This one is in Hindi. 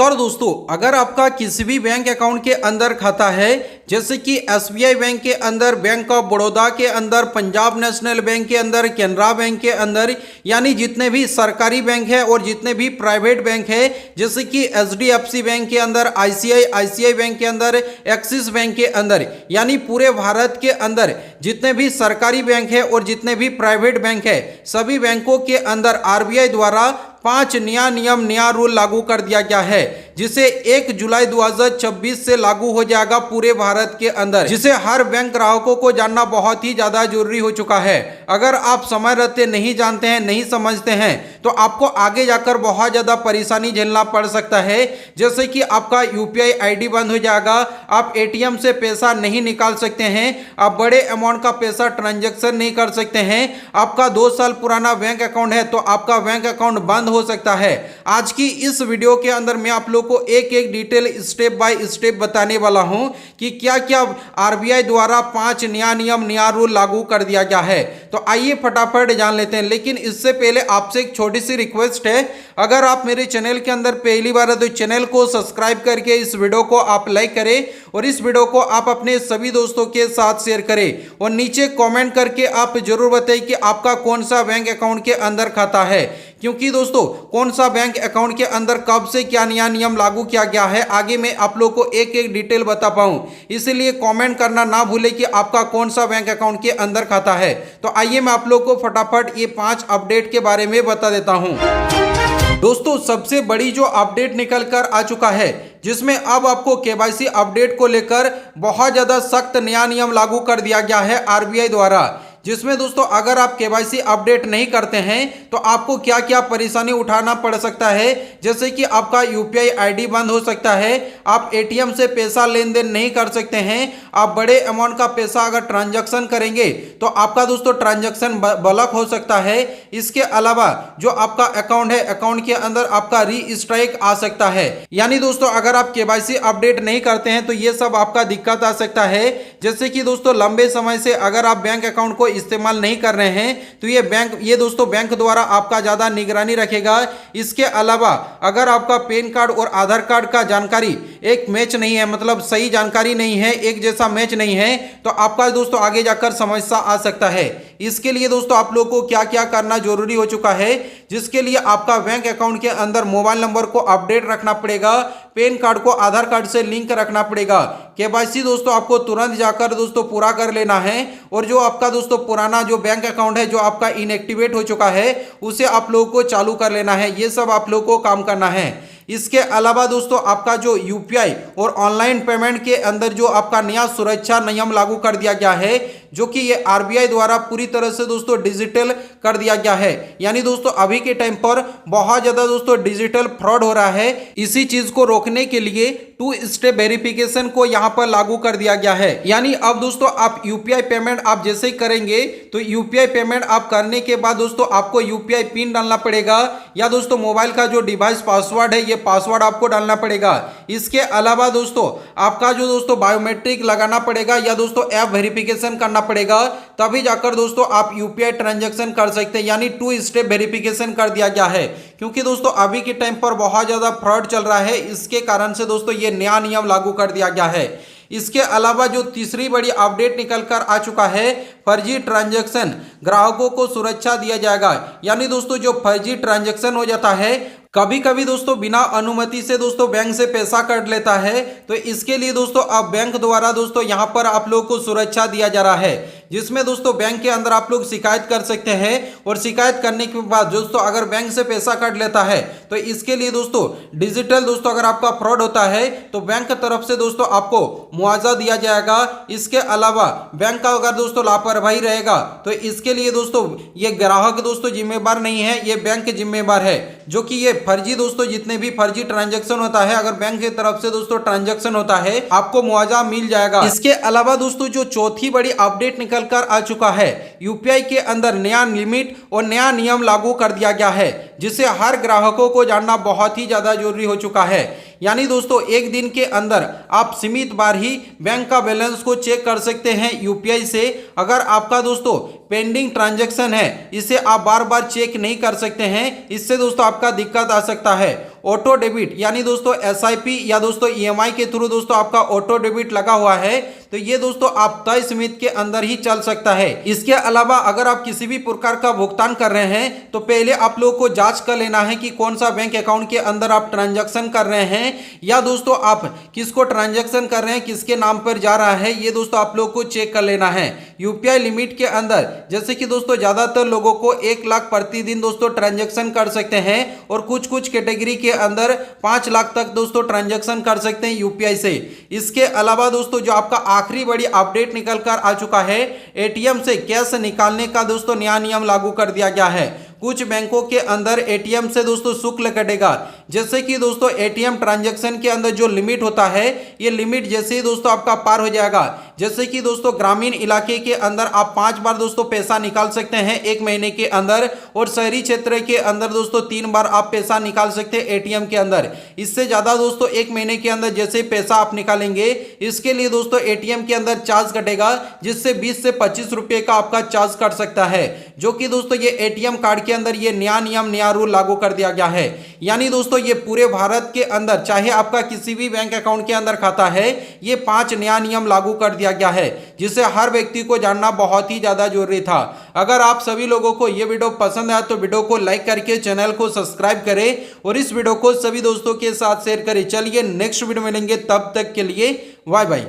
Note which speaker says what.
Speaker 1: नमस्कार दोस्तों, अगर आपका किसी भी बैंक अकाउंट के अंदर खाता है, जैसे कि एसबीआई बैंक के अंदर, बैंक ऑफ बड़ौदा के अंदर, पंजाब नेशनल बैंक के अंदर, कैनरा बैंक के अंदर, यानी जितने भी सरकारी बैंक है और जितने भी प्राइवेट बैंक है, जैसे कि एचडीएफसी बैंक के अंदर, आईसीआई बैंक के अंदर, एक्सिस बैंक के अंदर, यानी पूरे भारत के अंदर जितने भी सरकारी बैंक है और जितने भी प्राइवेट बैंक है, सभी बैंकों के अंदर आरबीआई द्वारा 5 नया नियम, नया रूल लागू कर दिया गया है, जिसे 1 जुलाई 2026 से लागू हो जाएगा पूरे भारत के अंदर, जिसे हर बैंक ग्राहकों को जानना बहुत ही ज्यादा जरूरी हो चुका है। अगर आप समय रहते नहीं जानते हैं, नहीं समझते हैं, तो आपको आगे जाकर बहुत ज्यादा परेशानी झेलना पड़ सकता है। जैसे कि आपका यूपीआई आईडी बंद हो जाएगा, आप एटीएम से पैसा नहीं निकाल सकते हैं, आप बड़े अमाउंट का पैसा ट्रांजैक्शन नहीं कर सकते हैं, आपका 2 साल पुराना बैंक अकाउंट है तो आपका बैंक अकाउंट बंद हो सकता है। आज की इस वीडियो के अंदर मैं आप लोग को एक एक डिटेल स्टेप बाय स्टेप बताने वाला हूं कि क्या क्या आरबीआई द्वारा 5 नया नियम, नया रूल लागू कर दिया गया है। तो आइए फटाफट जान लेते हैं, लेकिन इससे पहले आपसे एक छोटी सी रिक्वेस्ट है, अगर आप मेरे चैनल के अंदर पहली बार है तो चैनल को सब्सक्राइब करके इस वीडियो को आप लाइक करें और इस वीडियो को आप अपने सभी दोस्तों के साथ शेयर करें और नीचे कमेंट करके आप जरूर बताइए कि आपका कौन सा बैंक अकाउंट के अंदर खाता है, क्योंकि दोस्तों कौन सा बैंक अकाउंट के अंदर कब से क्या नया नियम लागू किया गया है, आगे मैं आप लोग को एक एक डिटेल बता पाऊं, इसलिए कमेंट करना ना भूलें कि आपका कौन सा बैंक अकाउंट के अंदर खाता है। तो आइए मैं आप लोग को फटाफट ये 5 अपडेट के बारे में बता देता हूं। दोस्तों सबसे बड़ी जो अपडेट निकल कर आ चुका है, जिसमें अब आपको केवाईसी अपडेट को लेकर बहुत ज्यादा सख्त नया नियम लागू कर दिया गया है आरबीआई द्वारा, जिसमें दोस्तों अगर आप केवाईसी अपडेट नहीं करते हैं तो आपको क्या क्या परेशानी उठाना पड़ सकता है। जैसे कि आपका यूपीआई आईडी बंद हो सकता है, आप एटीएम से पैसा लेन देन नहीं कर सकते हैं, आप बड़े अमाउंट का पैसा अगर ट्रांजैक्शन करेंगे तो आपका दोस्तों ट्रांजैक्शन ब्लॉक हो सकता है। इसके अलावा जो आपका अकाउंट है, अकाउंट के अंदर आपका री स्ट्राइक आ सकता है। यानी दोस्तों अगर आप केवाईसी अपडेट नहीं करते हैं तो ये सब आपका दिक्कत आ सकता है। जैसे कि दोस्तों लंबे समय से अगर आप बैंक अकाउंट को इस्तेमाल नहीं कर रहे हैं तो ये दोस्तों बैंक द्वारा आपका ज्यादा निगरानी रखेगा। इसके अलावा अगर आपका पैन कार्ड और आधार कार्ड का जानकारी एक मैच नहीं है, मतलब सही जानकारी नहीं है, एक जैसा मैच नहीं है, तो आपका दोस्तों आगे जाकर समस्या आ सकता है। इसके लिए दोस्तों आप लोग को क्या क्या करना जरूरी हो चुका है, जिसके लिए आपका बैंक अकाउंट के अंदर मोबाइल नंबर को अपडेट रखना पड़ेगा, पैन कार्ड को आधार कार्ड से लिंक रखना पड़ेगा। केवाईसी दोस्तों आपको तुरंत जाकर दोस्तों पूरा कर लेना है और जो आपका दोस्तों पुराना जो बैंक अकाउंट है जो आपका इनएक्टिवेट हो चुका है उसे आप लोगों को चालू कर लेना है। ये सब आप लोगों को काम करना है। इसके अलावा दोस्तों आपका जो यूपीआई और ऑनलाइन पेमेंट के अंदर जो आपका नया सुरक्षा नियम लागू कर दिया गया है, जो कि ये आरबीआई द्वारा पूरी तरह से दोस्तों डिजिटल कर दिया गया है। यानी दोस्तों अभी के टाइम पर बहुत ज्यादा दोस्तों डिजिटल फ्रॉड हो रहा है। इसी चीज को रोकने के लिए 2 स्टेप वेरिफिकेशन को यहां पर लागू कर दिया गया है। यानी अब दोस्तों आप यूपीआई पेमेंट आप जैसे ही करेंगे तो यूपीआई पेमेंट आप करने के बाद दोस्तों आपको यूपीआई पिन डालना पड़ेगा, या दोस्तों मोबाइल का जो डिवाइस पासवर्ड है ये पासवर्ड आपको डालना पड़ेगा। इसके अलावा दोस्तों आपका जो दोस्तों बायोमेट्रिक लगाना पड़ेगा या दोस्तों ऐप वेरिफिकेशन करना पड़ेगा, तभी जाकर दोस्तों आप यूपीआई ट्रांजैक्शन कर सकते हैं। यानी 2 स्टेप वेरिफिकेशन कर दिया गया है, क्योंकि दोस्तों अभी के टाइम पर बहुत ज्यादा फ्रॉड चल रहा है। इसके कारण से दोस्तों ये नया नियम लागू कर दिया गया है। इसके अलावा जो तीसरी बड़ी अपडेट निकल कर आ चुका है, फर्जी ट्रांजैक्शन ग्राहकों को सुरक्षा दिया जाएगा। यानी दोस्तों जो फर्जी ट्रांजैक्शन हो जाता है, कभी कभी दोस्तों बिना अनुमति से दोस्तों बैंक से पैसा कट लेता है, तो इसके लिए दोस्तों अब बैंक द्वारा दोस्तों यहां पर आप लोगों को सुरक्षा दिया जा रहा है, जिसमें दोस्तों बैंक के अंदर आप लोग शिकायत कर सकते हैं और शिकायत करने के बाद दोस्तों अगर बैंक से पैसा कट लेता है तो इसके लिए दोस्तों डिजिटल दोस्तों अगर आपका फ्रॉड होता है तो बैंक की तरफ से दोस्तों आपको मुआवजा दिया जाएगा। इसके अलावा बैंक का अगर दोस्तों लापरवाही रहेगा तो इसके लिए दोस्तों ये ग्राहक दोस्तों जिम्मेदार नहीं है, ये बैंक जिम्मेदार है। जो कि ये फर्जी दोस्तों जितने भी फर्जी ट्रांजैक्शन होता है, अगर बैंक की तरफ से दोस्तों ट्रांजैक्शन होता है आपको मुआवजा मिल जाएगा। इसके अलावा दोस्तों जो चौथी बड़ी अपडेट निकल कर आ चुका है, यूपीआई के अंदर नया लिमिट और नया नियम लागू कर दिया गया है, जिसे हर ग्राहकों को जानना बहुत ही ज्यादा जरूरी हो चुका है। यानी दोस्तों एक दिन के अंदर आप सीमित बार ही बैंक का बैलेंस को चेक कर सकते हैं यूपीआई से। अगर आपका दोस्तों पेंडिंग ट्रांजैक्शन है इसे आप बार बार चेक नहीं कर सकते हैं, इससे दोस्तों आपका दिक्कत आ सकता है। ऑटो डेबिट यानी दोस्तों एसआईपी या दोस्तों ईएमआई के थ्रू दोस्तों आपका ऑटो डेबिट लगा हुआ है तो ये दोस्तों आप तय सीमित के अंदर ही चल सकता है। इसके अलावा अगर आप किसी भी प्रकार का भुगतान कर रहे हैं तो पहले आप लोगों को जांच कर लेना है कि कौन सा बैंक अकाउंट के अंदर आप ट्रांजैक्शन कर रहे हैं या दोस्तों आप किसको ट्रांजैक्शन कर रहे हैं, किसके नाम पर जा रहा है, ये दोस्तों आप लोग को चेक कर लेना है। यूपीआई लिमिट के अंदर जैसे कि दोस्तों ज्यादातर लोगों को 1 लाख प्रतिदिन दोस्तों ट्रांजैक्शन कर सकते हैं और कुछ कुछ कैटेगरी के अंदर 5 लाख तक दोस्तों ट्रांजैक्शन कर सकते हैं यूपीआई से। इसके अलावा दोस्तों जो आपका आखिरी बड़ी अपडेट निकल कर आ चुका है, एटीएम से कैश निकालने का दोस्तों नया नियम लागू कर दिया गया है। कुछ बैंकों के अंदर एटीएम से दोस्तों शुल्क कटेगा, जैसे कि दोस्तों एटीएम ट्रांजैक्शन के अंदर जो लिमिट होता है ये लिमिट जैसे ही दोस्तों आपका पार हो जाएगा, जैसे कि दोस्तों ग्रामीण इलाके के अंदर आप 5 बार दोस्तों पैसा निकाल सकते हैं 1 महीने के अंदर और शहरी क्षेत्र के अंदर दोस्तों 3 बार आप पैसा निकाल सकते हैं एटीएम के अंदर। इससे ज्यादा दोस्तों 1 महीने के अंदर जैसे पैसा आप निकालेंगे इसके लिए दोस्तों एटीएम के अंदर चार्ज कटेगा, जिससे 20 से 25 रुपए का आपका चार्ज कट सकता है, जो कि दोस्तों ये एटीएम कार्ड के अंदर ये नया नियम नया रूल लागू कर दिया गया है। यानी दोस्तों ये पूरे भारत के अंदर चाहे आपका किसी भी बैंक अकाउंट के अंदर खाता है ये 5 नया नियम लागू कर दिया गया है, जिसे हर व्यक्ति को जानना बहुत ही ज्यादा जरूरी था। अगर आप सभी लोगों को ये वीडियो पसंद आया तो वीडियो को लाइक करके चैनल को सब्सक्राइब करें और इस वीडियो को सभी दोस्तों के साथ शेयर करें। चलिए नेक्स्ट वीडियो मिलेंगे, तब तक के लिए बाय बाय।